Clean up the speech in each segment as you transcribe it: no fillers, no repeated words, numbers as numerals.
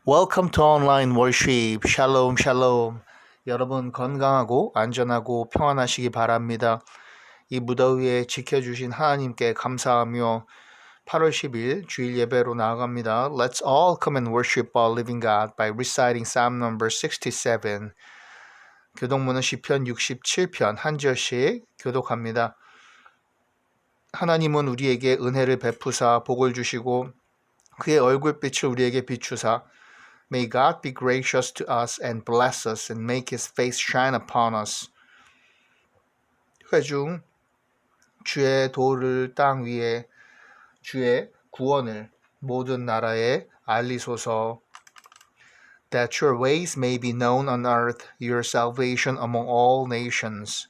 Welcome to online worship. 샬롬 샬롬. 여러분 건강하고 안전하고 평안하시기 바랍니다. 이 무더위에 지켜주신 하나님께 감사하며 8월 10일 주일 예배로 나아갑니다. Let's all come and worship our living God by reciting Psalm number 67. 교독문은 시편 67편 한 절씩 교독합니다. 하나님은 우리에게 은혜를 베푸사 복을 주시고 그의 얼굴빛을 우리에게 비추사 May God be gracious to us and bless us and make his face shine upon us. 회중 주의 도를 땅 위에 주의 구원을 모든 나라에 알리소서. That your ways may be known on earth, your salvation among all nations.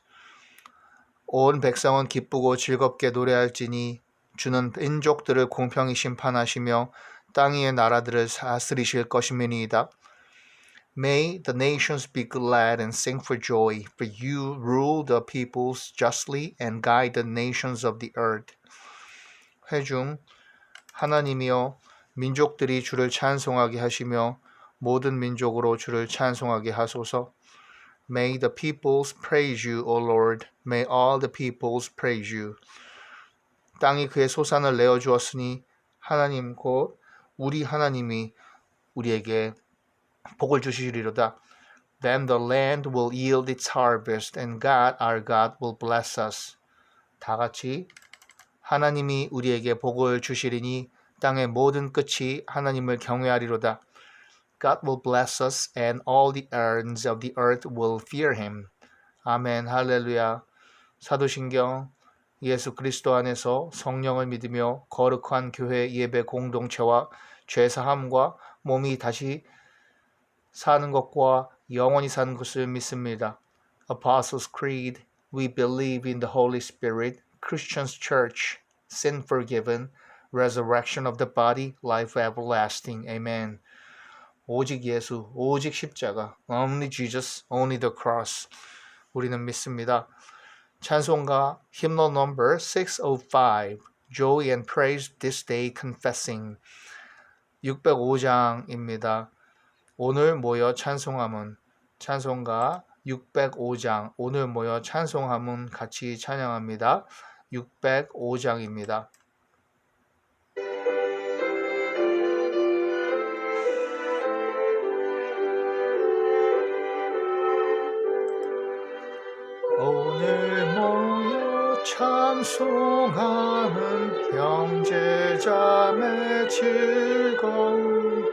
온 백성은 기쁘고 즐겁게 노래할지니 주는 민족들을 공평히 심판하시며 땅 위의 나라들을 다스리실 것임이니이다. May the nations be glad and sing for joy, for you rule the peoples justly and guide the nations of the earth. 회중 하나님이여 민족들이 주를 찬송하게 하시며 모든 민족으로 주를 찬송하게 하소서. May the peoples praise you, O Lord. May all the peoples praise you. 땅이 그의 소산을 내어주었으니 하나님 곧 우리 하나님이 우리에게 복을 주시리로다. Then the land will yield its harvest, and God, our God, will bless us. 다 같이 하나님이 우리에게 복을 주시리니 땅의 모든 끝이 하나님을 경외하리로다. God will bless us, and all the ends of the earth will fear him. 아멘, 할렐루야. 사도신경 예수 그리스도 안에서 성령을 믿으며 거룩한 교회 예배 공동체와 죄사함과 몸이 다시 사는 것과 영원히 사는 것을 믿습니다. Apostles' Creed, we believe in the Holy Spirit, Christian's Church, sin forgiven, resurrection of the body, life everlasting. Amen. 오직 예수, 오직 십자가, only Jesus, only the cross. 우리는 믿습니다. 찬송가 hymnal number 605, Joy and Praise This Day Confessing. 605장입니다. 오늘 모여 찬송함은 찬송가 605장 오늘 모여 찬송함은 같이 찬양합니다. 605장입니다. 오늘 모여 찬송함은 형제자매 즐거움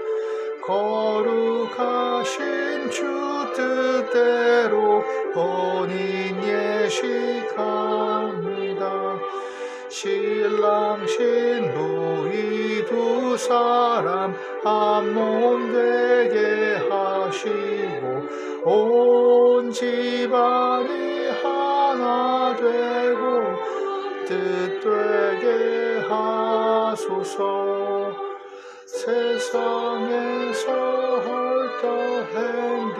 거룩하신 주 뜻대로 본인 예식합니다. 신랑 신부 이 두 사람 한 몸 되게 하시고 온 집안이 하나 되고 뜻되게 하소서. 세상에서 헐떡한 빛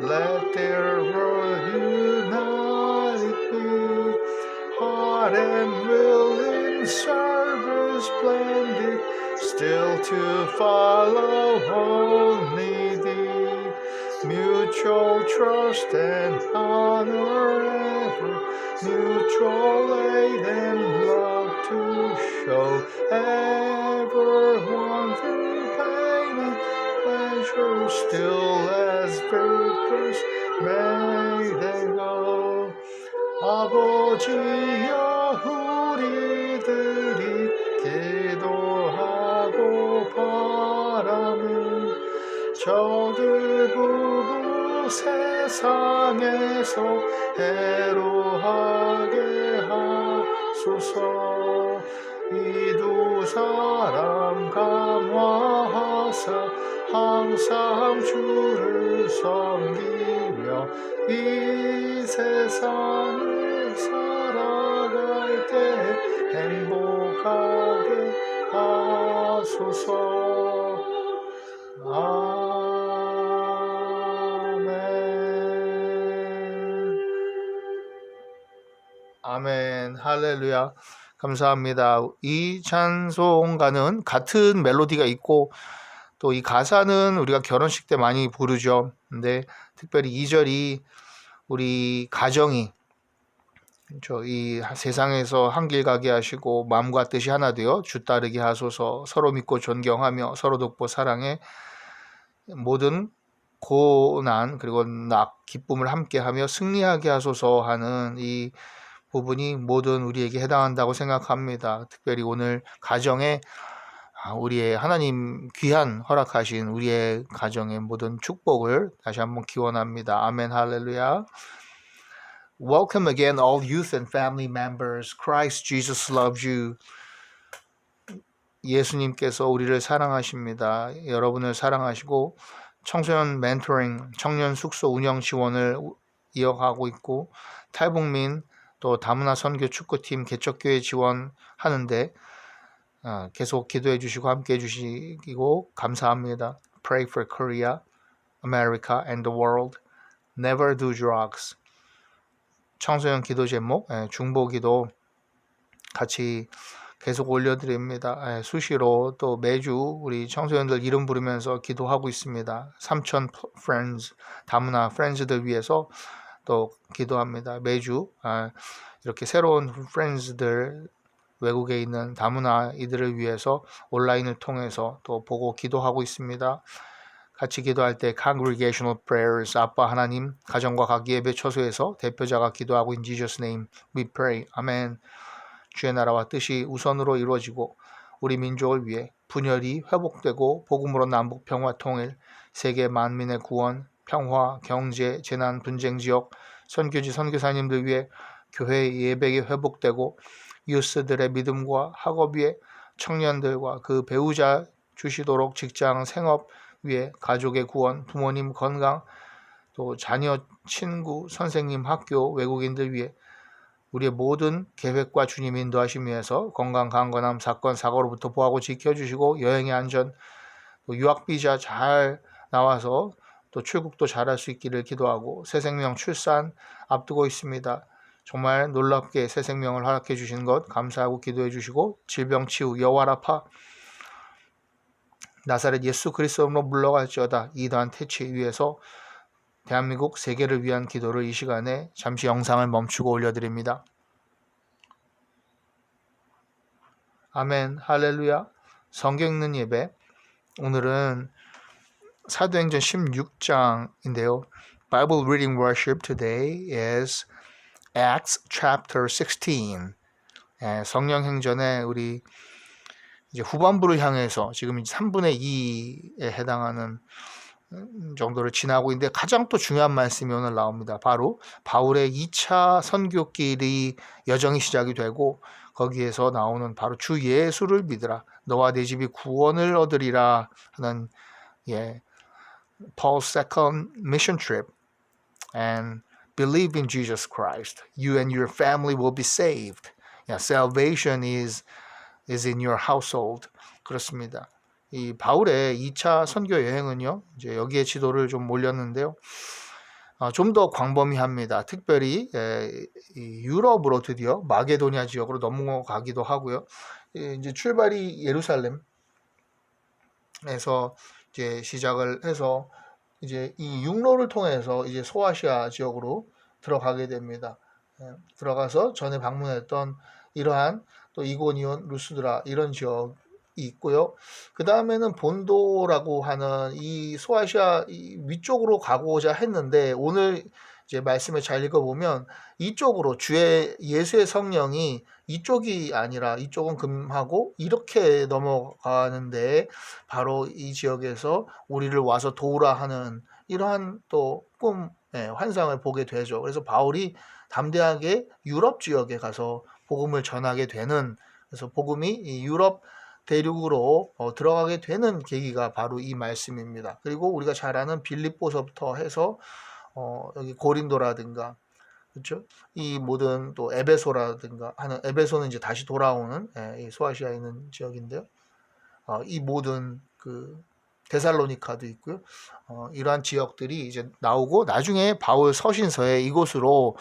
Let their world united be Hot and willing service blended Still to follow only thee Mutual trust and honor ever Mutual aid and love to show Everyone through pain and pleasure Still as victors may they go 아버지여 우리들이 기도하고 바라는 저들 부부 세상에서 해로하게 하소서. 이 두 사람 감화하사 항상 주를 섬기며 이 세상을 살아갈 때 행복하게 하소서. 아멘. 아멘. 할렐루야. 감사합니다. 이 찬송가는 같은 멜로디가 있고 또 이 가사는 우리가 결혼식 때 많이 부르죠. 근데 특별히 2절이 우리 가정이 이 세상에서 한길 가게 하시고 마음과 뜻이 하나 되어 주 따르게 하소서. 서로 믿고 존경하며 서로 돕고 사랑해 모든 고난 그리고 기쁨을 함께하며 승리하게 하소서 하는 이 부분이 모든 우리에게 해당한다고 생각합니다. 특별히 오늘 가정에 우리의 하나님 귀한 허락하신 우리의 가정의 모든 축복을 다시 한번 기원합니다. 아멘 할렐루야. Welcome again all youth and family members. Christ Jesus loves you. 예수님께서 우리를 사랑하십니다. 여러분을 사랑하시고 청소년 멘토링, 청년 숙소 운영 지원을 이어가고 있고 탈북민 또 다문화 선교 축구팀 개척교회 지원하는데 계속 기도해 주시고 함께 해 주시고 감사합니다. Pray for Korea, America and the world. Never do drugs. 청소년 기도 제목, 중보기도 같이 계속 올려드립니다. 수시로 또 매주 우리 청소년들 이름 부르면서 기도하고 있습니다. 삼천 friends, 다문화 friends들 위해서 또 기도합니다. 매주 이렇게 새로운 friends들 외국에 있는 다문화 이들을 위해서 온라인을 통해서 또 보고 기도하고 있습니다. 같이 기도할 때 Congregational Prayers, 아빠 하나님, 가정과 각 예배 처소에서 대표자가 기도하고 In Jesus' name we pray. 아멘. 주의 나라와 뜻이 우선으로 이루어지고 우리 민족을 위해 분열이 회복되고 복음으로 남북 평화 통일, 세계 만민의 구원, 평화, 경제, 재난, 분쟁 지역, 선교지 선교사님들 위해 교회 예배가 회복되고 유스들의 믿음과 학업 위에 청년들과 그 배우자 주시도록 직장, 생업 위에 가족의 구원, 부모님 건강, 또 자녀, 친구, 선생님, 학교, 외국인들 위해 우리의 모든 계획과 주님 인도하심 위해서 건강, 강건함, 사건, 사고로부터 보호하고 지켜주시고 여행의 안전, 또 유학 비자 잘 나와서 또 출국도 잘할 수 있기를 기도하고 새 생명 출산 앞두고 있습니다. 정말 놀랍게 새 생명을 허락해 주신 것 감사하고 기도해 주시고 질병 치유 여호와라파 나사렛 예수 그리스도로 물러갈지어다 이단 퇴치 위해서 대한민국 세계를 위한 기도를 이 시간에 잠시 영상을 멈추고 올려드립니다. 아멘 할렐루야. 성경 읽는 예배 오늘은 사도행전 16장인데요. Bible reading worship today is Acts chapter 16. 성령행전에 우리 이제 후반부를 향해서 지금 3분의 2에 해당하는 정도를 지나고 있는데 가장 또 중요한 말씀이 오늘 나옵니다. 바로 바울의 2차 선교길이 여정이 시작이 되고 거기에서 나오는 바로 주 예수를 믿으라 너와 내 집이 구원을 얻으리라 하는 Paul's second mission trip and believe in Jesus Christ. You and your family will be saved. Salvation is in your household. 그렇습니다. 이 바울의 2차 선교 여행은요. 이제 여기에 지도를 좀 올렸는데요. 좀 더 광범위합니다. 특별히 유럽으로 드디어 마게도니아 지역으로 넘어가기도 하고요. 이제 출발이 예루살렘에서 이제 시작을 해서 이제 이 육로를 통해서 이제 소아시아 지역으로 들어가게 됩니다. 들어가서 전에 방문했던 이러한 또 이고니온, 루스드라 이런 지역이 있고요. 그 다음에는 본도라고 하는 이 소아시아 위쪽으로 가고자 했는데 오늘 이제 말씀을 잘 읽어보면 이쪽으로 주의 예수의 성령이 이쪽이 아니라 이쪽은 금하고 이렇게 넘어가는데 바로 이 지역에서 우리를 와서 도우라 하는 이러한 또 꿈, 환상을 보게 되죠. 그래서 바울이 담대하게 유럽 지역에 가서 복음을 전하게 되는 그래서 복음이 이 유럽 대륙으로 들어가게 되는 계기가 바로 이 말씀입니다. 그리고 우리가 잘 아는 빌립보서부터 해서 여기 고린도라든가 그렇죠? 이 모든 또 에베소라든가 하는 에베소는 이제 다시 돌아오는 이 소아시아에 있는 지역인데요. 이 모든 그 데살로니카도 있고요. 이러한 지역들이 이제 나오고 나중에 바울 서신서에 이곳으로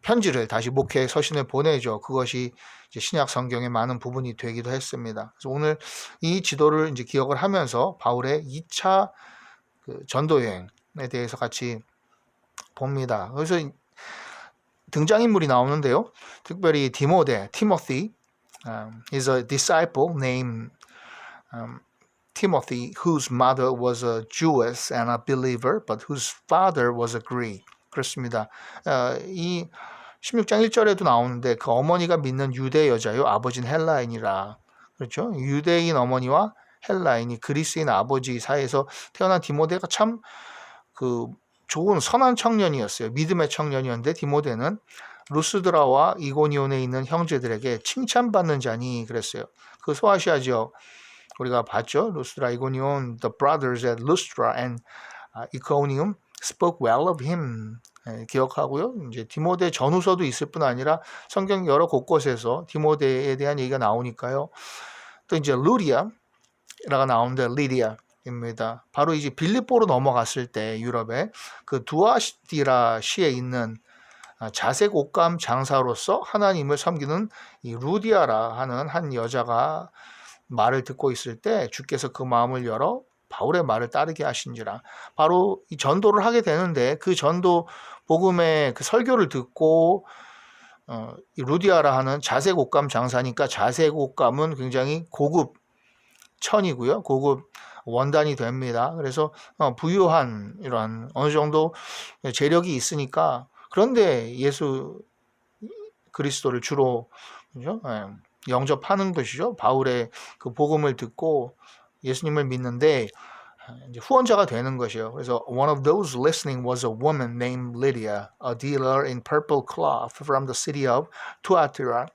편지를 다시 목회 서신을 보내죠. 그것이 이제 신약 성경의 많은 부분이 되기도 했습니다. 그래서 오늘 이 지도를 이제 기억을 하면서 바울의 2차 그 전도 여행에 대해서 같이 봅니다. 그래서 등장인물이 나오는데요. 특별히 Timothy is a disciple named Timothy, whose mother was a Jewess and a believer, but whose father was a Greek. 그렇습니다. 이 16장 1절에도 나오는데 그 어머니가 믿는 유대 여자요 아버지는 헬라인이라. 그렇죠? 유대인 어머니와 헬라인이 그리스인 아버지 사이에서 태어난 디모데가 참 그 좋은 선한 청년이었어요. 믿음의 청년이었는데 디모데는 루스드라와 이고니온에 있는 형제들에게 칭찬받는 자니 그랬어요. 그 소아시아지역 우리가 봤죠. 루스드라, 이고니온, the brothers at Lystra and Iconium spoke well of him. 기억하고요. 이제 디모데 전후서도 있을 뿐 아니라 성경 여러 곳곳에서 디모데에 대한 얘기가 나오니까요. 또 이제 루디아라가 나오는데 리디아입니다. 바로 이제 빌립보로 넘어갔을 때 유럽에 그 두아디라 시에 있는 자색 옷감 장사로서 하나님을 섬기는 이 루디아라 하는 한 여자가 말을 듣고 있을 때 주께서 그 마음을 열어 바울의 말을 따르게 하신지라. 바로 이 전도를 하게 되는데 그 전도 복음의 그 설교를 듣고 이 루디아라 하는 자색 옷감 장사니까 자색 옷감은 굉장히 고급 천이고요. 고급 원단이 됩니다. 그래서 부유한 이런 어느 정도 재력이 있으니까 그런데 예수 그리스도를 주로 그죠? 영접하는 것이죠. 바울의 그 복음을 듣고 예수님을 믿는데 이제 후원자가 되는 것이에요. 그래서 one of those listening was a woman named Lydia, a dealer in purple cloth from the city of Thyatira,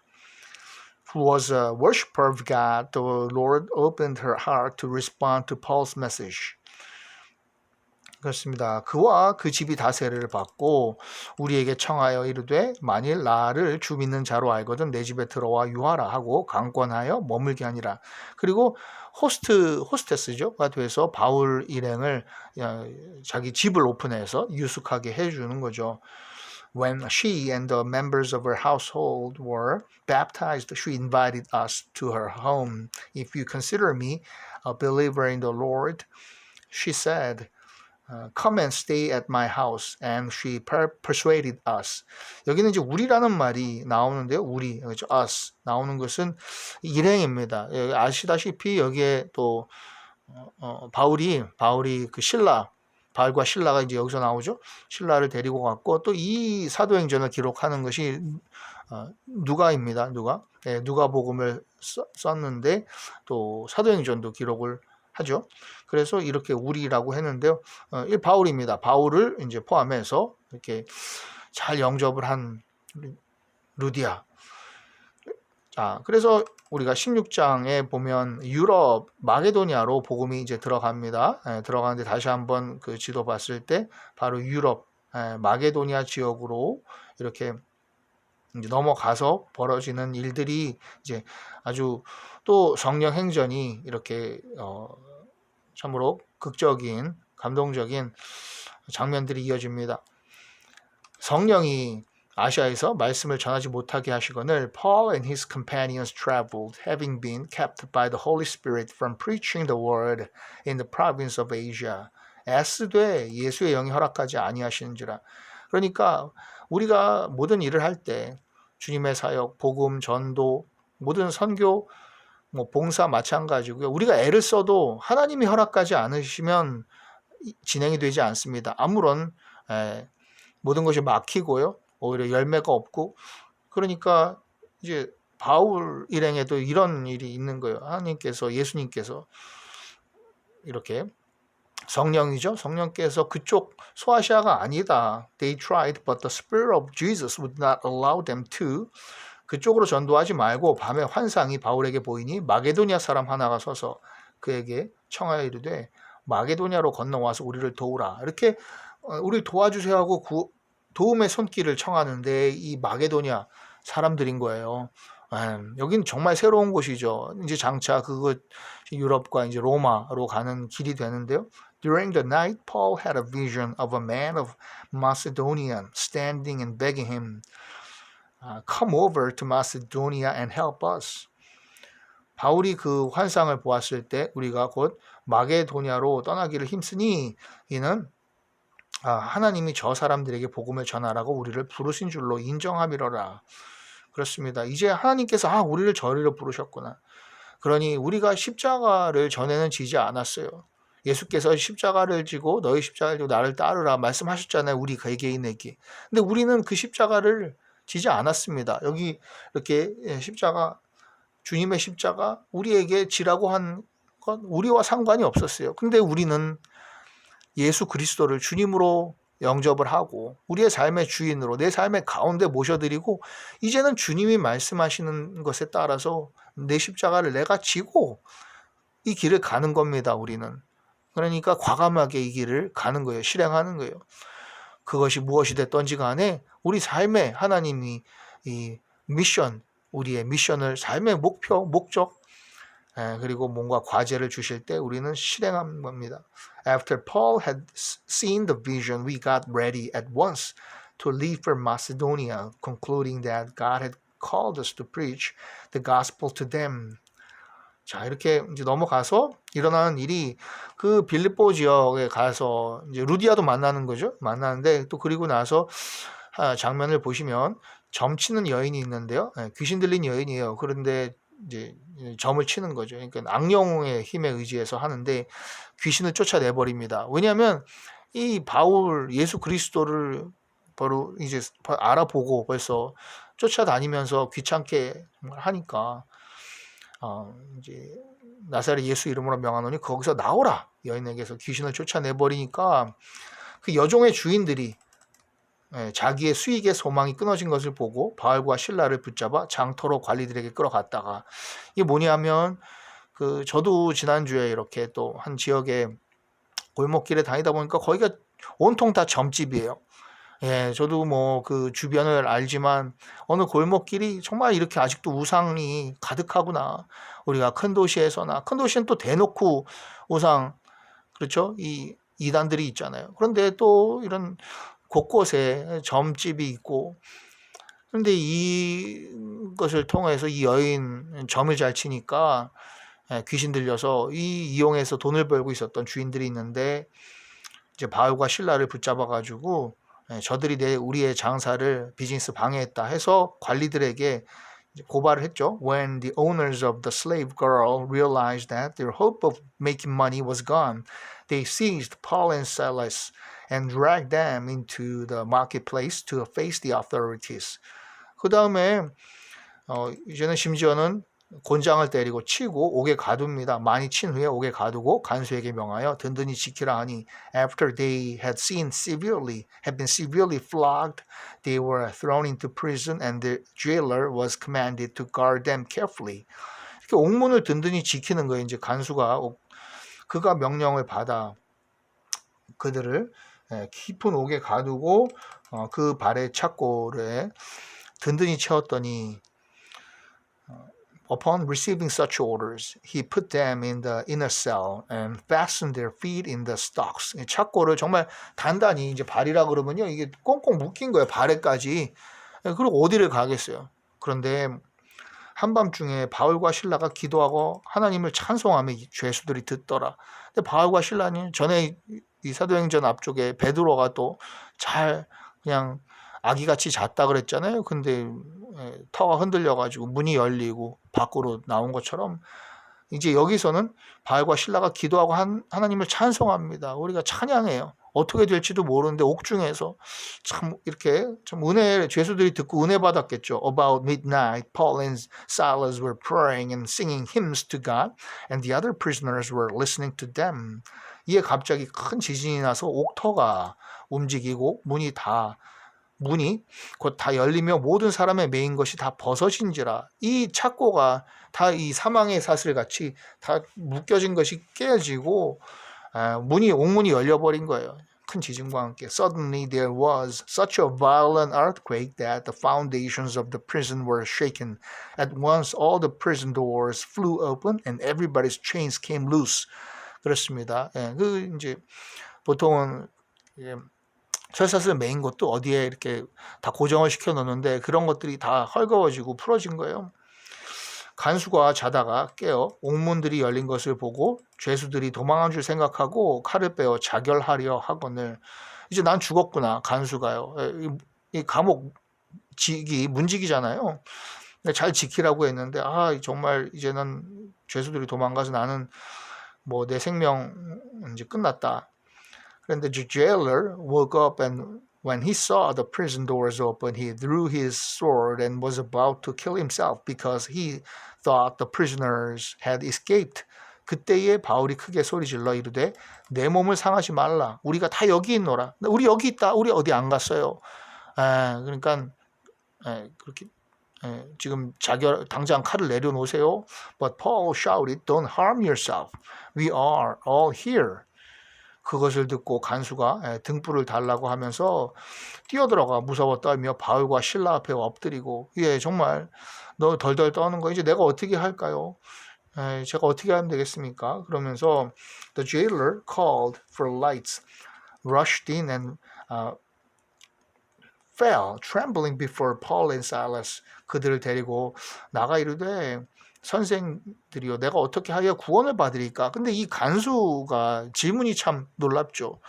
who was a worshiper of God. The Lord opened her heart to respond to Paul's message. 그렇습니다. 그와 그 집이 다 세례를 받고 우리에게 청하여 이르되 만일 나를 주 믿는 자로 알거든 내 집에 들어와 유하라 하고 강권하여 머물게 하니라. 그리고 호스테스죠가 돼서 바울 일행을 자기 집을 오픈해서 유숙하게 해주는 거죠. When she and the members of her household were baptized, she invited us to her home. If you consider me a believer in the Lord, she said, come and stay at my house. And she persuaded us. 여기는 이제 우리라는 말이 나오는데요. 우리, 그렇죠? us 나오는 것은 일행입니다. 아시다시피 여기에 또 바울이 그 바울과 신라가 이제 여기서 나오죠. 신라를 데리고 갔고 또 이 사도행전을 기록하는 것이 누가입니다. 누가복음을 썼는데 또 사도행전도 기록을 하죠. 그래서 이렇게 우리라고 했는데요. 바울입니다. 바울을 이제 포함해서 이렇게 잘 영접을 한 루디아. 자, 그래서 우리가 16장에 보면 유럽 마게도니아로 복음이 이제 들어갑니다. 들어가는데 다시 한번 그 지도 봤을 때 바로 유럽 마게도니아 지역으로 이렇게 이제 넘어가서 벌어지는 일들이 이제 아주 또 성령 행전이 이렇게 참으로 극적인 감동적인 장면들이 이어집니다. 성령이 아시아에서 말씀을 전하지 못하게 하시거늘 Paul and his companions traveled, having been kept by the Holy Spirit from preaching the word in the province of Asia. 애쓰되 예수의 영이 허락하지 아니하시는지라. 그러니까 우리가 모든 일을 할 때 주님의 사역, 복음, 전도, 모든 선교, 봉사 마찬가지고요. 우리가 애를 써도 하나님이 허락하지 않으시면 진행이 되지 않습니다. 아무런 모든 것이 막히고요. 오히려 열매가 없고 그러니까 이제 바울 일행에도 이런 일이 있는 거예요. 하나님께서 예수님께서 이렇게 성령이죠. 성령께서 그쪽 소아시아가 아니다. They tried, but the Spirit of Jesus would not allow them to. 그쪽으로 전도하지 말고 밤에 환상이 바울에게 보이니 마게도니아 사람 하나가 서서 그에게 청하여 이르되 마게도니아로 건너와서 우리를 도우라. 이렇게 우리 도와주세요 하고 도움의 손길을 청하는데 이 마게도니아 사람들인 거예요. 여긴 정말 새로운 곳이죠. 이제 장차 그곳 유럽과 이제 로마로 가는 길이 되는데요. During the night, Paul had a vision of a man of Macedonia standing and begging him, "Come over to Macedonia and help us." 바울이 그 환상을 보았을 때 우리가 곧 마게도냐로 떠나기를 힘쓰니 이는 하나님이 저 사람들에게 복음을 전하라고 우리를 부르신 줄로 인정함이로라. 그렇습니다. 이제 하나님께서 우리를 저리로 부르셨구나. 그러니 우리가 십자가를 전에는 지지 않았어요. 예수께서 십자가를 지고 너희 십자가를 지고 나를 따르라 말씀하셨잖아요. 우리 개개인에게. 근데 우리는 그 십자가를 지지 않았습니다. 여기 이렇게 십자가, 주님의 십자가 우리에게 지라고 한 건 우리와 상관이 없었어요. 근데 우리는 예수 그리스도를 주님으로 영접을 하고 우리의 삶의 주인으로 내 삶의 가운데 모셔드리고 이제는 주님이 말씀하시는 것에 따라서 내 십자가를 내가 지고 이 길을 가는 겁니다. 우리는. 그러니까 과감하게 이 길을 가는 거예요. 실행하는 거예요. 그것이 무엇이 됐던지 간에 우리 삶에 하나님이 이 미션, 우리의 미션을, 삶의 목표, 목적, 그리고 뭔가 과제를 주실 때 우리는 실행한 겁니다. After Paul had seen the vision, we got ready at once to leave for Macedonia, concluding that God had called us to preach the gospel to them. 자, 이렇게 이제 넘어가서 일어나는 일이 그 빌립보 지역에 가서 이제 루디아도 만나는 거죠. 만나는데 또 그리고 나서 장면을 보시면 점치는 여인이 있는데요. 귀신 들린 여인이에요. 그런데 이제 점을 치는 거죠. 그러니까 악령의 힘에 의지해서 하는데 귀신을 쫓아내버립니다. 왜냐하면 이 바울 예수 그리스도를 바로 이제 알아보고 벌써 쫓아다니면서 귀찮게 하니까 이제 나사렛 예수 이름으로 명하노니 거기서 나오라 여인에게서 귀신을 쫓아내버리니까 그 여종의 주인들이 자기의 수익의 소망이 끊어진 것을 보고 바울과 실라를 붙잡아 장터로 관리들에게 끌어갔다가 이게 뭐냐면 저도 지난주에 이렇게 또 한 지역에 골목길에 다니다 보니까 거기가 온통 다 점집이에요. 저도 뭐 그 주변을 알지만 어느 골목길이 정말 이렇게 아직도 우상이 가득하구나. 우리가 큰 도시에서나 큰 도시는 또 대놓고 우상, 그렇죠? 이 이단들이 있잖아요. 그런데 또 이런 곳곳에 점집이 있고, 그런데 이것을 통해서 이 여인 점을 잘 치니까 귀신 들려서 이용해서 돈을 벌고 있었던 주인들이 있는데 이제 바울과 실라를 붙잡아 가지고 저들이 우리의 장사를 비즈니스 방해했다 해서 관리들에게 고발을 했죠. When the owners of the slave girl realized that their hope of making money was gone, they seized Paul and Silas and dragged them into the marketplace to face the authorities. 그 다음에 이제는 심지어는 곤장을 때리고 치고 옥에 가둡니다. 많이 친 후에 옥에 가두고 간수에게 명하여 든든히 지키라 하니 after they had been severely flogged, they were thrown into prison and the jailer was commanded to guard them carefully. 이렇게 옥문을 든든히 지키는 거예요. 이제 간수가 그가 명령을 받아 그들을 깊은 옥에 가두고 그 발의 착고를 든든히 채웠더니 Upon receiving such orders, he put them in the inner cell and fastened their feet in the stocks. 착고를 정말 단단히 이제 발이라 그러면요 이게 꽁꽁 묶인 거예요 발에까지. 그리고 어디를 가겠어요. 그런데 한밤중에 바울과 실라가 기도하고 하나님을 찬송하며 죄수들이 듣더라. 근데 바울과 실라는 전에 이 사도행전 앞쪽에 베드로가 또 잘 그냥 아기같이 잤다 그랬잖아요. 근데 터가 흔들려가지고 문이 열리고 밖으로 나온 것처럼 이제 여기서는 바울과 실라가 기도하고 하나님을 찬송합니다. 우리가 찬양해요. 어떻게 될지도 모르는데 옥중에서 참 이렇게 참 은혜, 죄수들이 듣고 은혜 받았겠죠. About midnight, Paul and Silas were praying and singing hymns to God, and the other prisoners were listening to them. 이에 갑자기 큰 지진이 나서 옥터가 움직이고 문이 곧 다 열리며 모든 사람의 매인 것이 다 벗어진지라. 이 착고가 다 이 사망의 사슬같이 다 묶여진 것이 깨지고 옥문이 열려버린 거예요. 큰 지진과 함께 Suddenly there was such a violent earthquake that the foundations of the prison were shaken. At once all the prison doors flew open and everybody's chains came loose. 그렇습니다. 예, 그 이제 보통은 예, 철사슬 메인 것도 어디에 이렇게 다 고정을 시켜 놓는데 그런 것들이 다 헐거워지고 풀어진 거예요. 간수가 자다가 깨어 옥문들이 열린 것을 보고 죄수들이 도망한 줄 생각하고 칼을 빼어 자결하려 하거늘 이제 난 죽었구나. 간수가요. 이 감옥 직이 문직이잖아요. 잘 지키라고 했는데 정말 이제는 죄수들이 도망가서 나는 뭐 내 생명 이제 끝났다. 그런데 the jailer woke up and when he saw the prison doors open, he drew his sword and was about to kill himself because he thought the prisoners had escaped. 그때에 바울이 크게 소리질러 이르되 내 몸을 상하지 말라. 우리가 다 여기 있노라. 우리 여기 있다. 우리 어디 안 갔어요. 그러니까 그렇게 지금 당장 칼을 내려놓으세요. But Paul shouted, "Don't harm yourself. We are all here." 그것을 듣고 간수가 등불을 달라고 하면서 뛰어들어가 무서워 떨며 바울과 실라 앞에 엎드리고 정말 너 덜덜 떠는 거 이제 내가 어떻게 할까요? 제가 어떻게 하면 되겠습니까? 그러면서 the jailer called for lights, rushed in and fell trembling before Paul and Silas. 그들을 데리고 나가 이르되 선생들이요 내가 어떻게 하여 구원을 받으리까? 근데 이 간수가 질문이 참 놀랍죠.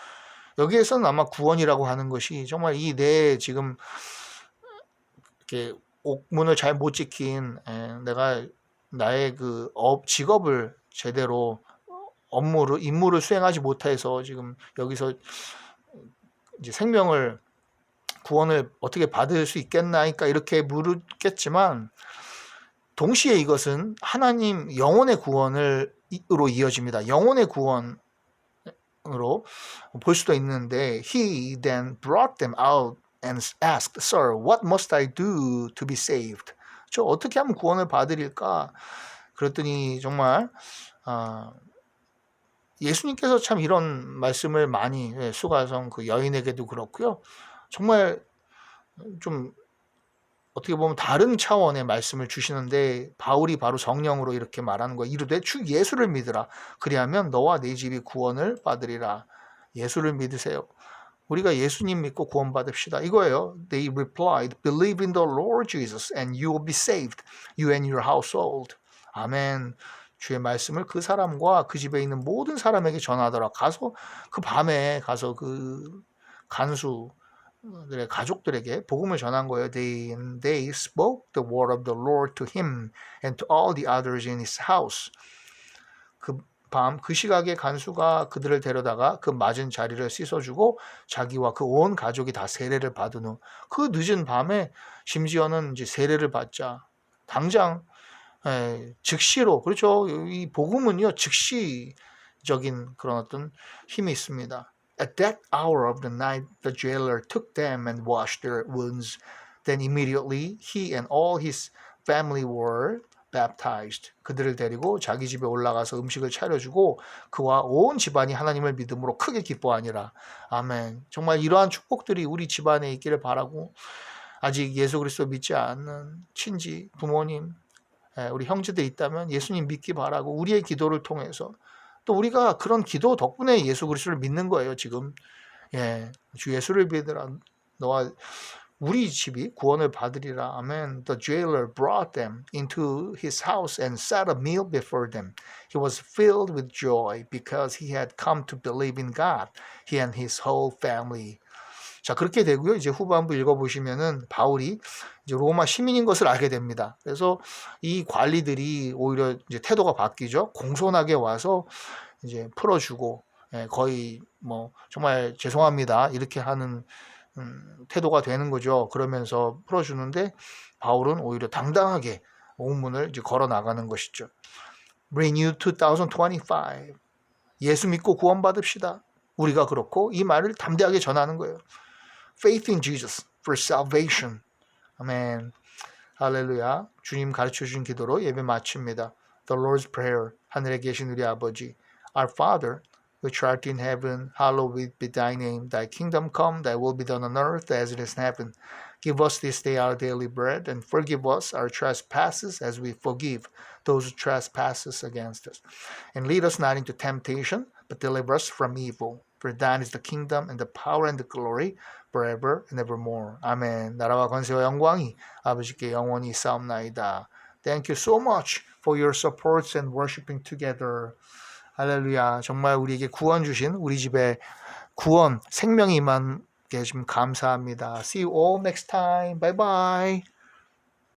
여기에서는 아마 구원이라고 하는 것이 정말 이 내 지금 이렇게 옥문을 잘 못 지킨 내가 나의 그 직업을 제대로 임무를 수행하지 못해서 지금 여기서 이제 구원을 어떻게 받을 수 있겠나니까 이렇게 물었겠지만 동시에 이것은 하나님 영혼의 구원으로 이어집니다. 영혼의 구원으로 볼 수도 있는데 He then brought them out and asked, Sir, what must I do to be saved? 저 어떻게 하면 구원을 받으릴까? 그랬더니 정말 예수님께서 참 이런 말씀을 많이 수가성 그 여인에게도 그렇고요. 정말 좀 어떻게 보면 다른 차원의 말씀을 주시는데 바울이 바로 성령으로 이렇게 말하는 거예요. 이르되 주 예수를 믿으라. 그리하면 너와 네 집이 구원을 받으리라. 예수를 믿으세요. 우리가 예수님 믿고 구원받읍시다. 이거예요. They replied, Believe in the Lord Jesus and you will be saved, you and your household. 아멘. 주의 말씀을 그 사람과 그 집에 있는 모든 사람에게 전하더라. 가서 그 밤에 가서 그 간수들의 가족들에게 복음을 전한 거예요. They spoke the word of the Lord to him and to all the others in his house. 그 시각에 간수가 그들을 데려다가 그 맞은 자리를 씻어주고 자기와 그 온 가족이 다 세례를 받은 후 그 늦은 밤에 심지어는 이제 세례를 받자 당장 즉시로 그렇죠. 이 복음은요 즉시적인 그런 어떤 힘이 있습니다. At that hour of the night, the jailer took them and washed their wounds. Then immediately he and all his family were baptized. 그들을 데리고 자기 집에 올라가서 음식을 차려주고 그와 온 집안이 하나님을 믿음으로 크게 기뻐하니라. 아멘. 정말 이러한 축복들이 우리 집안에 있기를 바라고 아직 예수 그리스도 믿지 않는 친지, 부모님, 우리 형제들 있다면 예수님 믿기 바라고 우리의 기도를 통해서 또 우리가 그런 기도 덕분에 예수 그리스도를 믿는 거예요. 지금 주 예수를 믿으라. 너와 우리 집이 구원을 받으리라. 아멘. The jailer brought them into his house and set a meal before them. He was filled with joy because he had come to believe in God, he and his whole family. 자, 그렇게 되고요. 이제 후반부 읽어보시면은 바울이 이제 로마 시민인 것을 알게 됩니다. 그래서 이 관리들이 오히려 이제 태도가 바뀌죠. 공손하게 와서 이제 풀어주고 거의 뭐 정말 죄송합니다 이렇게 하는 태도가 되는 거죠. 그러면서 풀어주는데 바울은 오히려 당당하게 옥문을 이제 걸어 나가는 것이죠. Renew 2025. 예수 믿고 구원받읍시다. 우리가 그렇고 이 말을 담대하게 전하는 거예요. Faith in Jesus for salvation. 아멘. 할렐루야. 주님 가르쳐 주신 기도로 예배 마칩니다. The Lord's Prayer. 하늘에 계신 우리 아버지. Our Father, which art in heaven, hallowed be thy name. Thy kingdom come, thy will be done on earth as it is in heaven. Give us this day our daily bread, and forgive us our trespasses as we forgive those who trespass against us. And lead us not into temptation, but deliver us from evil. For thine is the kingdom and the power and the glory forever and evermore. 아멘. 나라와 권세와 영광이 아버지께 영원히 있사옵나이다. Thank you so much for your supports and worshiping together. 할렐루야. 정말 우리에게 구원 주신 우리 집에 구원, 생명이 임한 게 좀 감사합니다. See you all next time. Bye bye.